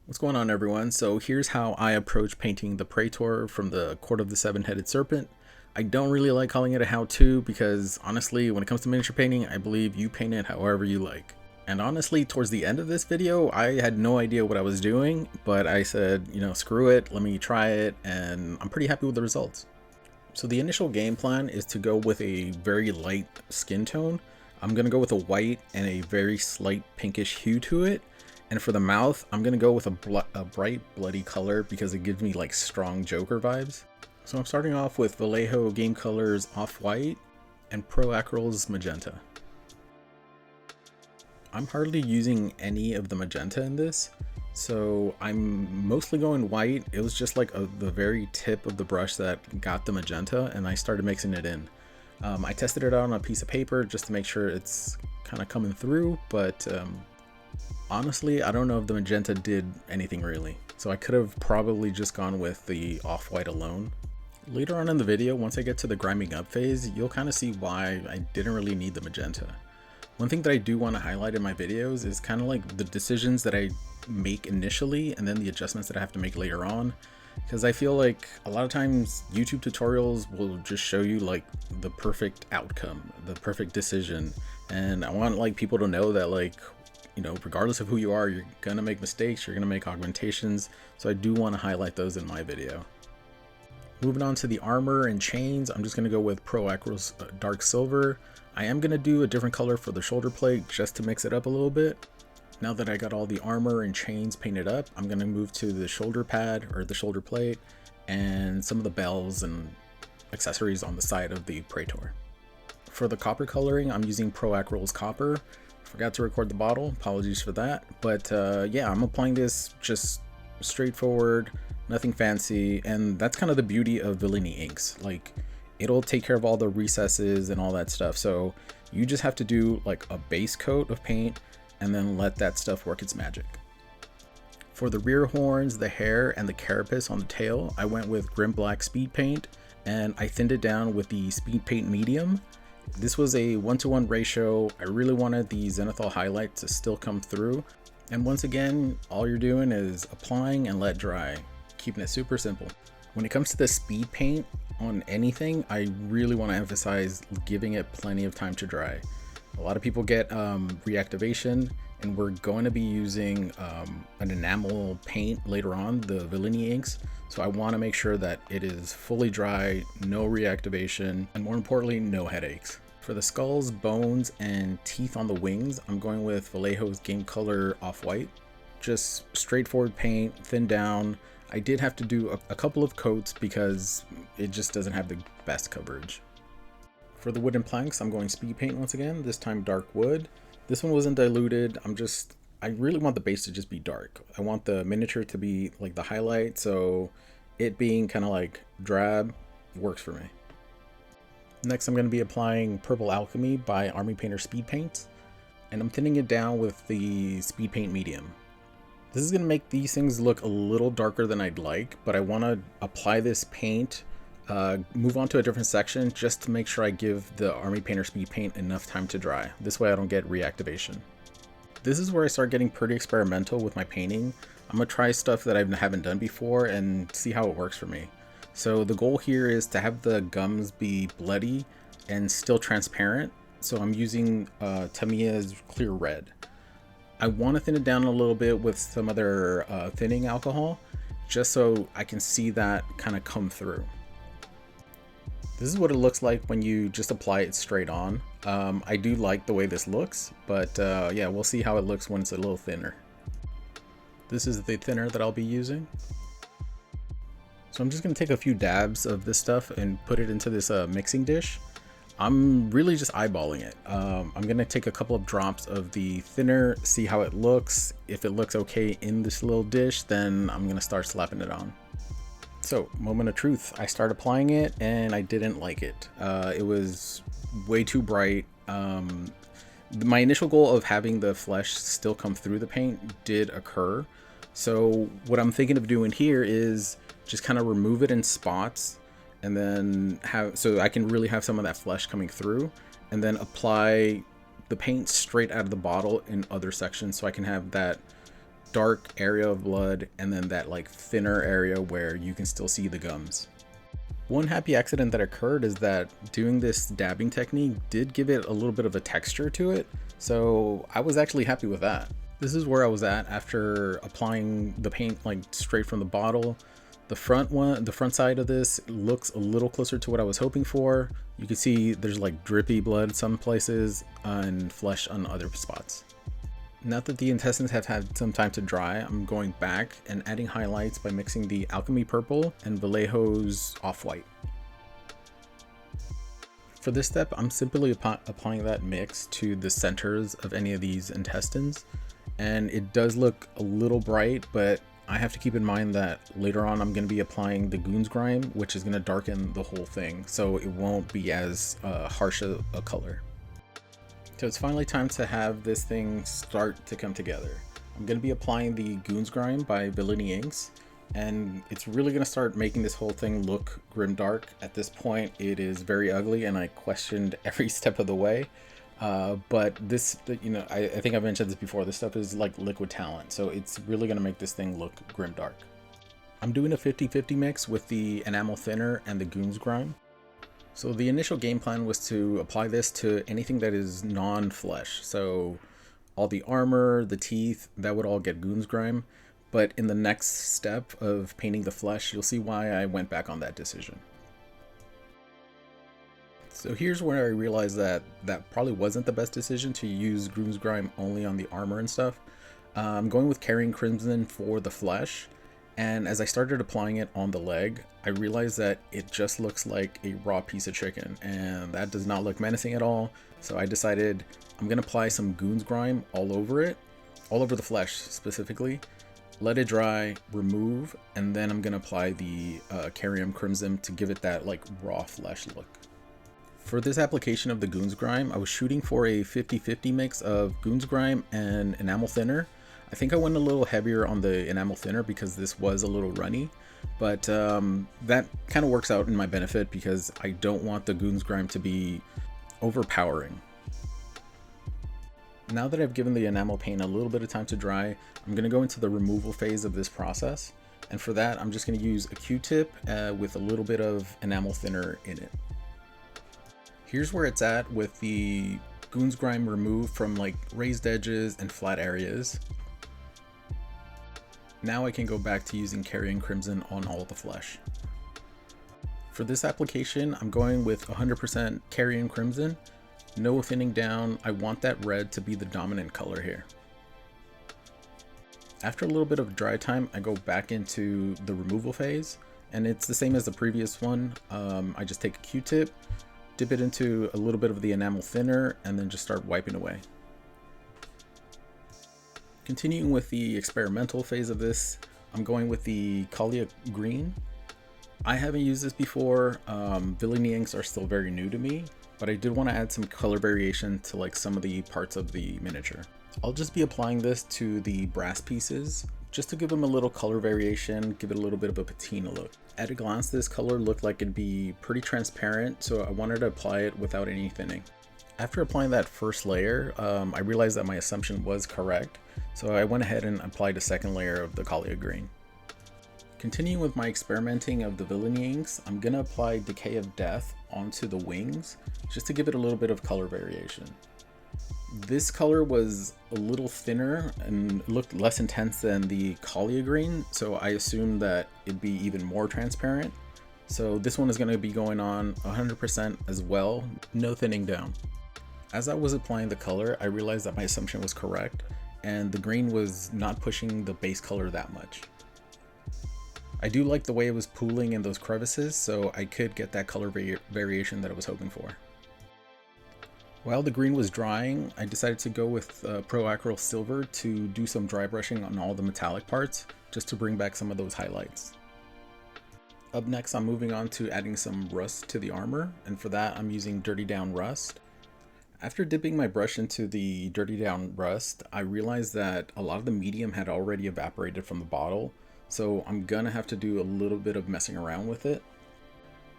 What's going on, everyone? So here's how I approach painting the Praetor from the Court of the Seven-Headed Serpent. I don't really like calling it a how-to because honestly, when it comes to miniature painting, I believe you paint it however you like. And honestly, towards the end of this video, I had no idea what I was doing, but I said, screw it, let me try it, and I'm pretty happy with the results. So the initial game plan is to go with a very light skin tone. I'm going to go with a white and a very slight pinkish hue to it. And for the mouth, I'm going to go with a bright bloody color because it gives me like strong Joker vibes. So I'm starting off with Vallejo Game Colors Off-White and Pro Acryl's Magenta. I'm hardly using any of the magenta in this, so I'm mostly going white. It was just like the very tip of the brush that got the magenta, and I started mixing it in. I tested it out on a piece of paper just to make sure it's kind of coming through, but honestly, I don't know if the magenta did anything really. So I could have probably just gone with the off-white alone. Later on in the video, once I get to the grinding up phase, you'll kind of see why I didn't really need the magenta. One thing that I do want to highlight in my videos is kind of like the decisions that I make initially and then the adjustments that I have to make later on. Because I feel like a lot of times YouTube tutorials will just show you like the perfect outcome, the perfect decision. And I want like people to know that like, regardless of who you are, you're gonna make mistakes, you're gonna make augmentations. So I do want to highlight those in my video. Moving on to the armor and chains, I'm just gonna go with Pro Acryl's Dark Silver. I am gonna do a different color for the shoulder plate just to mix it up a little bit. Now that I got all the armor and chains painted up, I'm gonna move to the shoulder pad or the shoulder plate and some of the bells and accessories on the side of the Praetor. For the copper coloring, I'm using Pro Acryl's Copper. Forgot to record the bottle, apologies for that. But yeah, I'm applying this just straightforward, nothing fancy, and that's kind of the beauty of Villainy inks. Like, it'll take care of all the recesses and all that stuff. So you just have to do like a base coat of paint and then let that stuff work its magic. For the rear horns, the hair, and the carapace on the tail, I went with Grim Black Speed Paint, and I thinned it down with the Speed Paint Medium. This was a 1-to-1 ratio. I really wanted the zenithal highlight to still come through. And once again, all you're doing is applying and let dry, keeping it super simple. When it comes to the speed paint on anything, I really want to emphasize giving it plenty of time to dry. A lot of people get reactivation, and we're going to be using an enamel paint later on, the Villainy inks. So I want to make sure that it is fully dry, no reactivation, and more importantly, no headaches. For the skulls, bones, and teeth on the wings, I'm going with Vallejo's Game Color Off-White. Just straightforward paint, thin down. I did have to do a couple of coats because it just doesn't have the best coverage. For the wooden planks, I'm going speed paint once again, this time dark wood. This one wasn't diluted. I really want the base to just be dark. I want the miniature to be like the highlight, so it being kind of like drab works for me. Next, I'm going to be applying Purple Alchemy by Army Painter Speed Paint, and I'm thinning it down with the Speed Paint Medium. This is going to make these things look a little darker than I'd like, but I want to apply this paint, move on to a different section just to make sure I give the Army Painter Speed Paint enough time to dry. This way I don't get reactivation. This is where I start getting pretty experimental with my painting. I'm going to try stuff that I haven't done before and see how it works for me. So the goal here is to have the gums be bloody and still transparent. So I'm using Tamiya's Clear Red. I want to thin it down a little bit with some other thinning alcohol, just so I can see that kind of come through. This is what it looks like when you just apply it straight on. I do like the way this looks, but yeah, we'll see how it looks when it's a little thinner. This is the thinner that I'll be using. So I'm just going to take a few dabs of this stuff and put it into this mixing dish. I'm really just eyeballing it. I'm going to take a couple of drops of the thinner, see how it looks. If it looks okay in this little dish, then I'm going to start slapping it on. So, moment of truth, I started applying it and I didn't like it. It was way too bright. My initial goal of having the flesh still come through the paint did occur. So what I'm thinking of doing here is just kind of remove it in spots and then so I can really have some of that flesh coming through, and then apply the paint straight out of the bottle in other sections so I can have that dark area of blood and then that like thinner area where you can still see the gums. One happy accident that occurred is that doing this dabbing technique did give it a little bit of a texture to it, so I was actually happy with that. This is where I was at after applying the paint like straight from the bottle. The front side of this looks a little closer to what I was hoping for. You can see there's like drippy blood some places and flesh on other spots. Now that the intestines have had some time to dry, I'm going back and adding highlights by mixing the Alchemy Purple and Vallejo's Off-White. For this step, I'm simply applying that mix to the centers of any of these intestines, and it does look a little bright, but I have to keep in mind that later on I'm going to be applying the Goon's Grime, which is going to darken the whole thing, so it won't be as harsh a color. So it's finally time to have this thing start to come together. I'm going to be applying the Goon's Grime by Villainy Inks, and it's really going to start making this whole thing look grimdark. At this point, it is very ugly, and I questioned every step of the way. But this, you know, I think I've mentioned this before, this stuff is like liquid talent, so it's really going to make this thing look grimdark. I'm doing a 50-50 mix with the enamel thinner and the Goon's Grime. So the initial game plan was to apply this to anything that is non-flesh. So all the armor, the teeth, that would all get Goon's Grime. But in the next step of painting the flesh, you'll see why I went back on that decision. So here's where I realized that that probably wasn't the best decision to use Goon's Grime only on the armor and stuff. I'm going with Carrying Crimson for the flesh. And as I started applying it on the leg, I realized that it just looks like a raw piece of chicken, and that does not look menacing at all. So I decided I'm going to apply some Goon's Grime all over it, all over the flesh specifically, let it dry, remove, and then I'm going to apply the Carrying Crimson to give it that like raw flesh look. For this application of the Goon's Grime, I was shooting for a 50-50 mix of Goon's Grime and enamel thinner. I think I went a little heavier on the enamel thinner because this was a little runny, but that kind of works out in my benefit because I don't want the Goon's Grime to be overpowering. Now that I've given the enamel paint a little bit of time to dry, I'm going to go into the removal phase of this process, and for that I'm just going to use a Q-tip with a little bit of enamel thinner in it. Here's where it's at with the Goon's Grime removed from like raised edges and flat areas. Now I can go back to using Carrying Crimson on all the flesh. For this application, I'm going with 100% Carrying Crimson, no thinning down. I want that red to be the dominant color here. After a little bit of dry time, I go back into the removal phase, and it's the same as the previous one. I just take a Q-tip, dip it into a little bit of the enamel thinner, and then just start wiping away. Continuing with the experimental phase of this, I'm going with the Kalia Green. I haven't used this before. Villainy inks are still very new to me, but I did want to add some color variation to like some of the parts of the miniature. I'll just be applying this to the brass pieces just to give them a little color variation, give it a little bit of a patina look. At a glance, this color looked like it'd be pretty transparent, so I wanted to apply it without any thinning. After applying that first layer, I realized that my assumption was correct, so I went ahead and applied a second layer of the Kalia Green. Continuing with my experimenting of the Villainy inks, I'm going to apply Decay of Death onto the wings, just to give it a little bit of color variation. This color was a little thinner and looked less intense than the Kalia Green, so I assumed that it'd be even more transparent. So this one is going to be going on 100% as well, no thinning down. As I was applying the color, I realized that my assumption was correct, and the green was not pushing the base color that much. I do like the way it was pooling in those crevices, so I could get that color variation that I was hoping for. While the green was drying, I decided to go with Pro Acryl Silver to do some dry brushing on all the metallic parts, just to bring back some of those highlights. Up next, I'm moving on to adding some rust to the armor, and for that I'm using Dirty Down Rust. After dipping my brush into the Dirty Down Rust, I realized that a lot of the medium had already evaporated from the bottle, so I'm gonna have to do a little bit of messing around with it.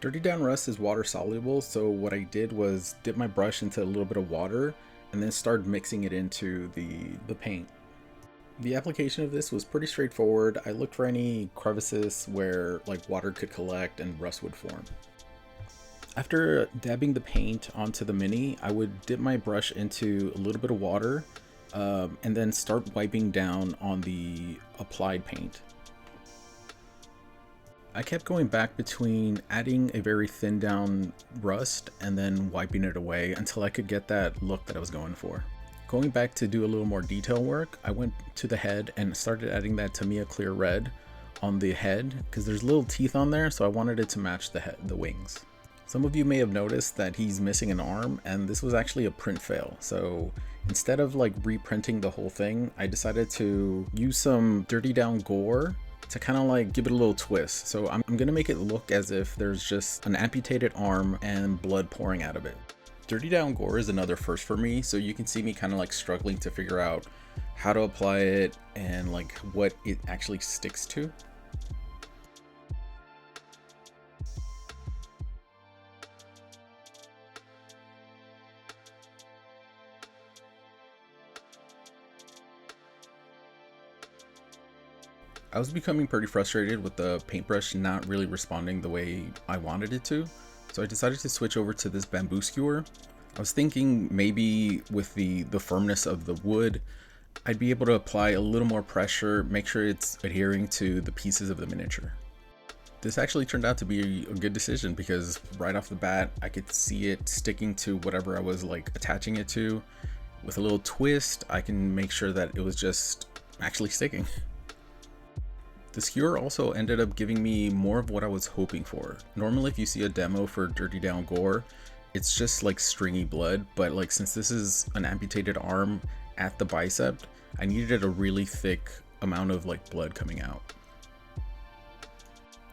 Dirty Down Rust is water soluble, so what I did was dip my brush into a little bit of water and then start mixing it into the paint. The application of this was pretty straightforward. I looked for any crevices where like water could collect and rust would form. After dabbing the paint onto the mini, I would dip my brush into a little bit of water and then start wiping down on the applied paint. I kept going back between adding a very thin down rust and then wiping it away until I could get that look that I was going for. Going back to do a little more detail work, I went to the head and started adding that Tamiya clear red on the head because there's little teeth on there, so I wanted it to match the wings. Some of you may have noticed that he's missing an arm, and this was actually a print fail. So instead of like reprinting the whole thing, I decided to use some Dirty Down Gore to kind of like give it a little twist. So I'm gonna make it look as if there's just an amputated arm and blood pouring out of it. Dirty Down Gore is another first for me, so you can see me kind of like struggling to figure out how to apply it and like what it actually sticks to. I was becoming pretty frustrated with the paintbrush not really responding the way I wanted it to, so I decided to switch over to this bamboo skewer. I was thinking maybe with the firmness of the wood, I'd be able to apply a little more pressure, make sure it's adhering to the pieces of the miniature. This actually turned out to be a good decision because right off the bat, I could see it sticking to whatever I was like attaching it to. With a little twist, I can make sure that it was just actually sticking. The skewer also ended up giving me more of what I was hoping for. Normally if you see a demo for Dirty Down Gore, it's just like stringy blood, but like since this is an amputated arm at the bicep, I needed a really thick amount of like blood coming out.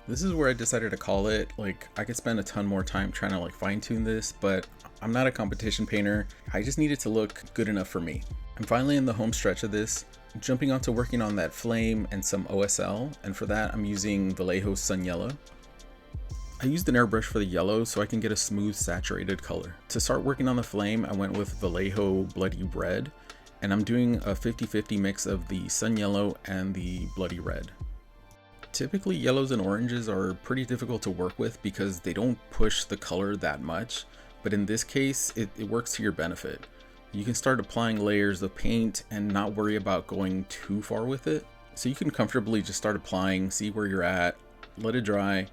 This is where I decided to call it. Like I could spend a ton more time trying to like fine tune this, but I'm not a competition painter. I just needed to look good enough for me. I'm finally in the home stretch of this, jumping onto working on that flame and some OSL, and for that I'm using Vallejo Sun Yellow. I used an airbrush for the yellow so I can get a smooth saturated color. To start working on the flame, I went with Vallejo Bloody Red, and I'm doing a 50-50 mix of the Sun Yellow and the Bloody Red. Typically yellows and oranges are pretty difficult to work with because they don't push the color that much, but in this case it works to your benefit. You can start applying layers of paint and not worry about going too far with it. So you can comfortably just start applying, see where you're at, let it dry,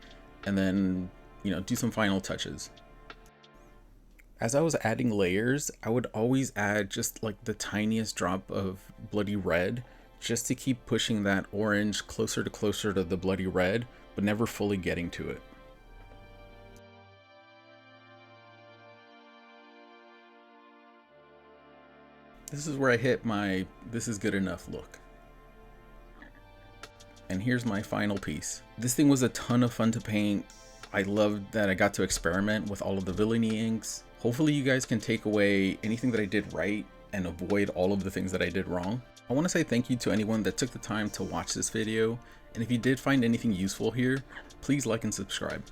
and then, do some final touches. As I was adding layers, I would always add just like the tiniest drop of Bloody Red, just to keep pushing that orange closer to the Bloody Red, but never fully getting to it. This is where I hit my this is good enough look. And here's my final piece. This thing was a ton of fun to paint. I loved that I got to experiment with all of the villainy inks. Hopefully you guys can take away anything that I did right and avoid all of the things that I did wrong. I want to say thank you to anyone that took the time to watch this video, and if you did find anything useful here, please like and subscribe.